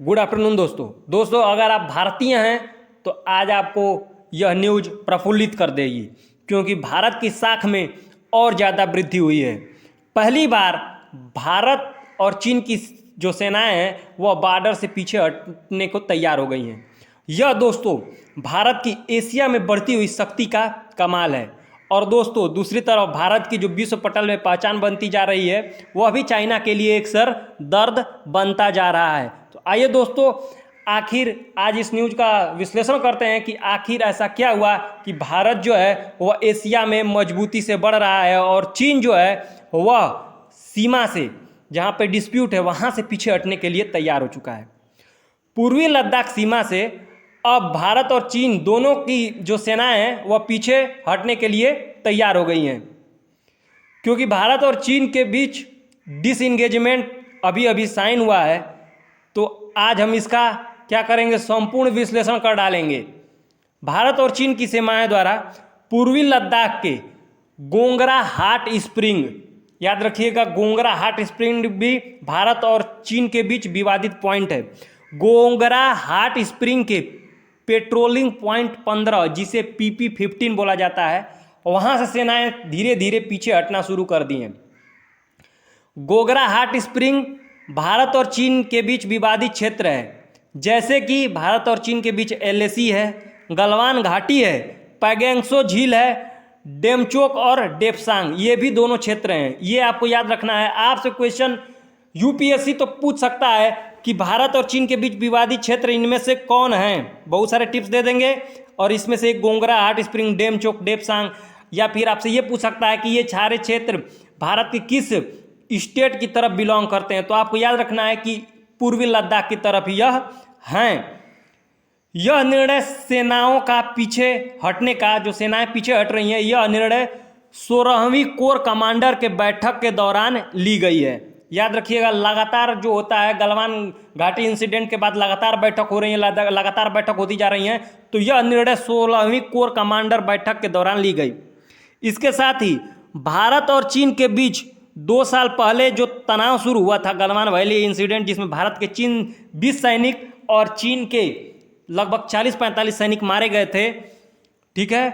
Good afternoon दोस्तों अगर आप भारतीय हैं तो आज आपको यह न्यूज प्रफुल्लित कर देगी, क्योंकि भारत की साख में और ज़्यादा वृद्धि हुई है। पहली बार भारत और चीन की जो सेनाएं हैं वह बॉर्डर से पीछे हटने को तैयार हो गई हैं। यह दोस्तों भारत की एशिया में बढ़ती हुई शक्ति का कमाल है। और दोस्तों दूसरी तरफ भारत की जो विश्व पटल में पहचान बनती जा रही है वह भी चाइना के लिए एक सर दर्द बनता जा रहा है। तो आइए दोस्तों आखिर आज इस न्यूज का विश्लेषण करते हैं कि आखिर ऐसा क्या हुआ कि भारत जो है वह एशिया में मजबूती से बढ़ रहा है और चीन जो है वह सीमा से जहाँ पे डिस्प्यूट है वहाँ से पीछे हटने के लिए तैयार हो चुका है। पूर्वी लद्दाख सीमा से अब भारत और चीन दोनों की जो सेनाएं हैं वह पीछे हटने के लिए तैयार हो गई हैं, क्योंकि भारत और चीन के बीच डिसइंगेजमेंट अभी अभी साइन हुआ है। तो आज हम इसका क्या करेंगे, संपूर्ण विश्लेषण कर डालेंगे। भारत और चीन की सेनाएं द्वारा पूर्वी लद्दाख के गोंगरा हाट स्प्रिंग, याद रखिएगा गोंगरा हाट स्प्रिंग भी भारत और चीन के बीच विवादित पॉइंट है। गोंगरा हाट स्प्रिंग के पेट्रोलिंग पॉइंट 15 जिसे PP-15 बोला जाता है, वहां से सेनाएं धीरे धीरे पीछे हटना शुरू कर दी हैं। गोगरा हाट स्प्रिंग भारत और चीन के बीच विवादित क्षेत्र है, जैसे कि भारत और चीन के बीच LAC है, गलवान घाटी है, पैगेंगसो झील है, डेमचोक और डेपसांग, ये भी दोनों क्षेत्र हैं। ये आपको याद रखना है। आपसे क्वेश्चन UPSC तो पूछ सकता है कि भारत और चीन के बीच विवादित क्षेत्र इनमें से कौन हैं। बहुत सारे टिप्स दे देंगे और इसमें से एक गोंगरा हाट स्प्रिंग, डेमचोक, डेपसांग, या फिर आपसे ये पूछ सकता है कि ये सारे क्षेत्र भारत के किस स्टेट की तरफ बिलोंग करते हैं। तो आपको याद रखना है कि पूर्वी लद्दाख की तरफ यह हैं। यह निर्णय सेनाओं का पीछे हटने का, जो सेनाएं पीछे हट रही हैं, यह निर्णय 16वीं कोर कमांडर के बैठक के दौरान ली गई है। याद रखिएगा लगातार जो होता है गलवान घाटी इंसिडेंट के बाद लगातार बैठक हो रही है, लगातार बैठक होती जा रही हैं। तो यह निर्णय 16वीं कोर कमांडर बैठक के दौरान ली गई। इसके साथ ही भारत और चीन के बीच 2 साल पहले जो तनाव शुरू हुआ था, गलवान वैली इंसिडेंट, जिसमें भारत के 20 सैनिक और चीन के लगभग 40-45 सैनिक मारे गए थे, ठीक है,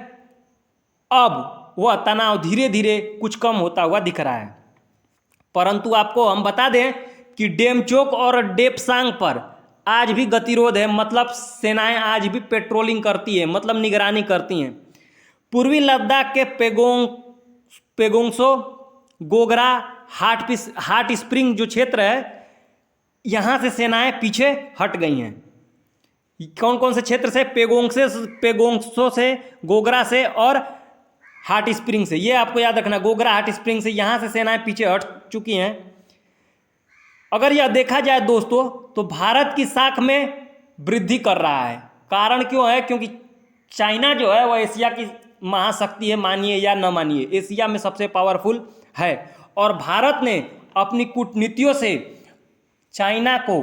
अब वह तनाव धीरे धीरे कुछ कम होता हुआ दिख रहा है। परंतु आपको हम बता दें कि डेमचोक और डेपसांग पर आज भी गतिरोध है, मतलब सेनाएं आज भी पेट्रोलिंग करती है, मतलब निगरानी करती हैं। पूर्वी लद्दाख के पेगोंगसो, गोगरा, हाट स्प्रिंग जो क्षेत्र है, यहाँ से सेनाएं पीछे हट गई हैं। कौन कौन से क्षेत्र से? पेगोंगसो से, गोगरा से और हाट स्प्रिंग से। ये आपको याद रखना, गोगरा हाट स्प्रिंग से यहाँ से सेनाएं पीछे हट चुकी हैं। अगर यह देखा जाए दोस्तों तो भारत की साख में वृद्धि कर रहा है। कारण क्यों है? क्योंकि चाइना जो है वह एशिया की महाशक्ति है, मानिए या न मानिए, एशिया में सबसे पावरफुल है। और भारत ने अपनी कूटनीतियों से चाइना को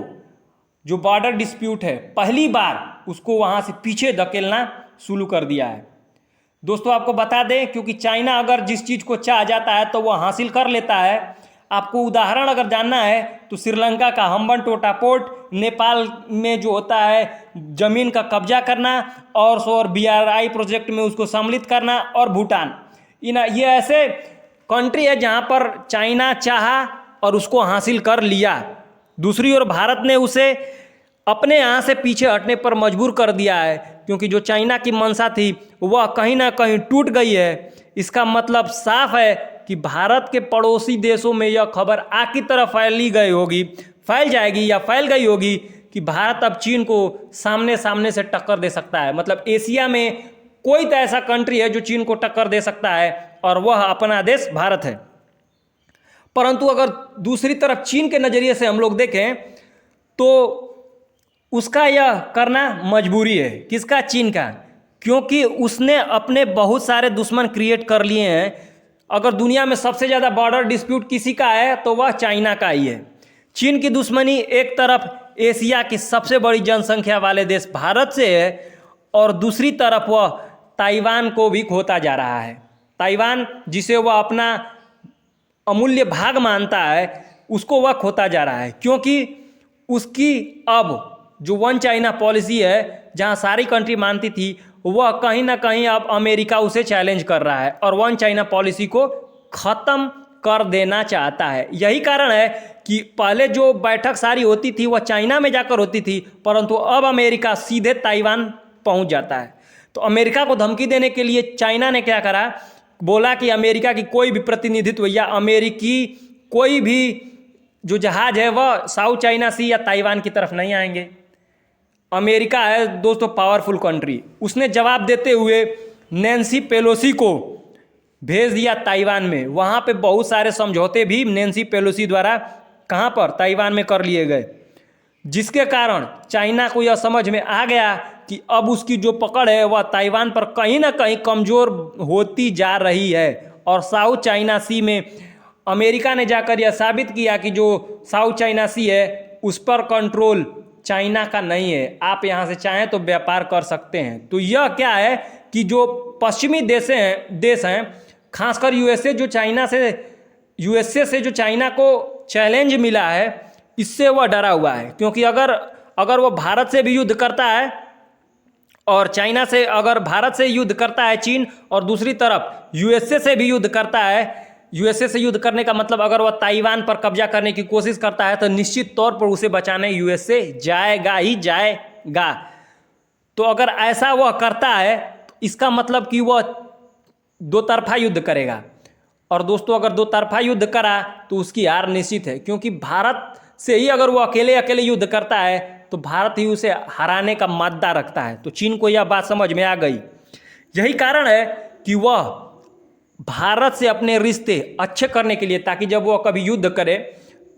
जो बॉर्डर डिस्प्यूट है, पहली बार उसको वहाँ से पीछे धकेलना शुरू कर दिया है। दोस्तों आपको बता दें, क्योंकि चाइना अगर जिस चीज़ को चाह जाता है तो वह हासिल कर लेता है। आपको उदाहरण अगर जानना है तो श्रीलंका का हम्बनटोटा पोर्ट, नेपाल में जो होता है जमीन का कब्जा करना और BRI प्रोजेक्ट में उसको सम्मिलित करना, और भूटान, ये ऐसे कंट्री है जहाँ पर चाइना चाहा और उसको हासिल कर लिया। दूसरी ओर भारत ने उसे अपने यहाँ से पीछे हटने पर मजबूर कर दिया है, क्योंकि जो चाइना की मंशा थी वह कहीं ना कहीं टूट गई है। इसका मतलब साफ है कि भारत के पड़ोसी देशों में यह खबर आग की तरह फैल जाएगी या फैल गई होगी कि भारत अब चीन को सामने से टक्कर दे सकता है। मतलब एशिया में कोई तो ऐसा कंट्री है जो चीन को टक्कर दे सकता है, और वह अपना देश भारत है। परंतु अगर दूसरी तरफ चीन के नज़रिए से हम लोग देखें तो उसका यह करना मजबूरी है। किसका? चीन का, क्योंकि उसने अपने बहुत सारे दुश्मन क्रिएट कर लिए हैं। अगर दुनिया में सबसे ज़्यादा बॉर्डर डिस्प्यूट किसी का है तो वह चाइना का ही है। चीन की दुश्मनी एक तरफ एशिया की सबसे बड़ी जनसंख्या वाले देश भारत से है, और दूसरी तरफ वह ताइवान को भी खोता जा रहा है। ताइवान जिसे वह अपना अमूल्य भाग मानता है, उसको वह खोता जा रहा है, क्योंकि उसकी अब जो वन चाइना पॉलिसी है, जहां सारी कंट्री मानती थी, वह कहीं ना कहीं अब अमेरिका उसे चैलेंज कर रहा है और वन चाइना पॉलिसी को ख़त्म कर देना चाहता है। यही कारण है कि पहले जो बैठक सारी होती थी वह चाइना में जाकर होती थी, परंतु अब अमेरिका सीधे ताइवान पहुंच जाता है। तो अमेरिका को धमकी देने के लिए चाइना ने क्या करा, बोला कि अमेरिका की कोई भी प्रतिनिधित्व या अमेरिकी कोई भी जो जहाज़ है वह साउथ चाइना सी या ताइवान की तरफ नहीं आएंगे। अमेरिका है दोस्तों पावरफुल कंट्री, उसने जवाब देते हुए नैन्सी पेलोसी को भेज दिया ताइवान में। वहाँ पे बहुत सारे समझौते भी नैन्सी पेलोसी द्वारा कहाँ पर, ताइवान में कर लिए गए, जिसके कारण चाइना को यह समझ में आ गया कि अब उसकी जो पकड़ है वह ताइवान पर कहीं ना कहीं कमज़ोर होती जा रही है। और साउथ चाइना सी में अमेरिका ने जाकर यह साबित किया कि जो साउथ चाइना सी है उस पर कंट्रोल चाइना का नहीं है, आप यहाँ से चाहें तो व्यापार कर सकते हैं। तो यह क्या है कि जो पश्चिमी देश हैं खासकर यूएसए से जो चाइना को चैलेंज मिला है, इससे वह डरा हुआ है। क्योंकि अगर वह भारत से भी युद्ध करता है और चाइना से, अगर भारत से युद्ध करता है चीन और दूसरी तरफ यूएसए से भी युद्ध करता है, यूएसए से युद्ध करने का मतलब अगर वह ताइवान पर कब्जा करने की कोशिश करता है तो निश्चित तौर पर उसे बचाने यूएसए जाएगा ही जाएगा। तो अगर ऐसा वह करता है तो इसका मतलब कि वह दो तरफा युद्ध करेगा। और दोस्तों अगर दो तरफा युद्ध करा तो उसकी हार निश्चित है, क्योंकि भारत से ही अगर वो अकेले युद्ध करता है तो भारत ही उसे हराने का मादा रखता है। तो चीन को यह बात समझ में आ गई। यही कारण है कि वह भारत से अपने रिश्ते अच्छे करने के लिए, ताकि जब वह कभी युद्ध करे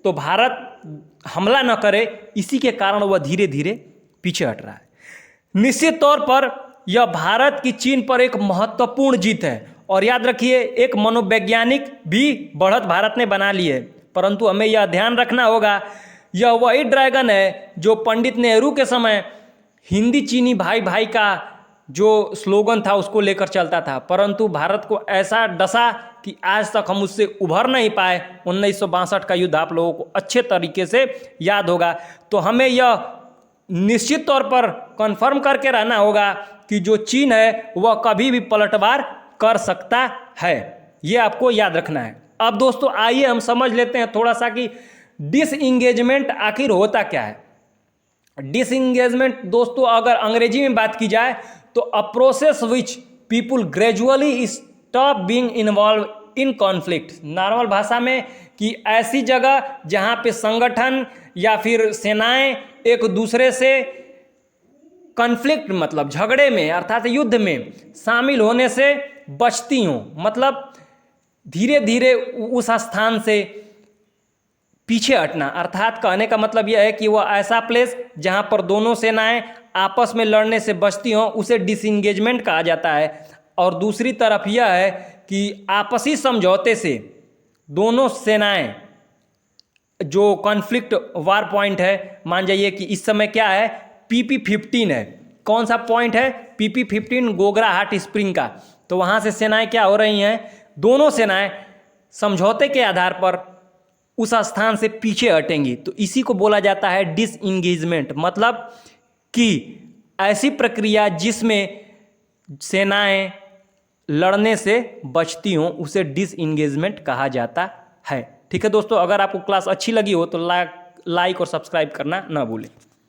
तो भारत हमला न करे, इसी के कारण वह धीरे धीरे पीछे हट रहा है। निश्चित तौर पर यह भारत की चीन पर एक महत्वपूर्ण जीत है। और याद रखिए, एक मनोवैज्ञानिक भी बढ़त भारत ने बना ली है, परंतु हमें यह ध्यान रखना होगा, यह वही ड्रैगन है जो पंडित नेहरू के समय हिंदी चीनी भाई भाई का जो स्लोगन था उसको लेकर चलता था, परंतु भारत को ऐसा डसा कि आज तक हम उससे उभर नहीं पाए। 1962 का युद्ध आप लोगों को अच्छे तरीके से याद होगा। तो हमें यह निश्चित तौर पर कंफर्म करके रहना होगा कि जो चीन है वह कभी भी पलटवार कर सकता है, ये आपको याद रखना है। अब दोस्तों आइए हम समझ लेते हैं थोड़ा सा कि डिसएंगेजमेंट आखिर होता क्या है। डिसएंगेजमेंट दोस्तों अगर अंग्रेजी में बात की जाए तो a process which people gradually stop being involve in conflict. Normal भाषा में कि ऐसी जगह जहां पे संगठन या फिर सेनाएं एक दूसरे से कॉन्फ्लिक्ट मतलब झगड़े में अर्थात युद्ध में शामिल होने से बचती हों, मतलब धीरे धीरे उस स्थान से पीछे हटना। अर्थात कहने का मतलब यह है कि वह ऐसा प्लेस जहां पर दोनों सेनाएं आपस में लड़ने से बचती हों उसे डिसएंगेजमेंट कहा जाता है। और दूसरी तरफ यह है कि आपसी समझौते से दोनों सेनाएं जो कॉन्फ्लिक्ट वार पॉइंट है, मान जाइए कि इस समय क्या है PP-15 है। कौन सा पॉइंट है? PP-15 गोगरा हाट स्प्रिंग का। तो वहाँ से सेनाएं क्या हो रही हैं, दोनों सेनाएं समझौते के आधार पर उस स्थान से पीछे हटेंगी। तो इसी को बोला जाता है डिसएंगेजमेंट, मतलब कि ऐसी प्रक्रिया जिसमें सेनाएं लड़ने से बचती हों उसे डिसएंगेजमेंट कहा जाता है। ठीक है दोस्तों, अगर आपको क्लास अच्छी लगी हो तो लाइक और सब्सक्राइब करना ना भूलें।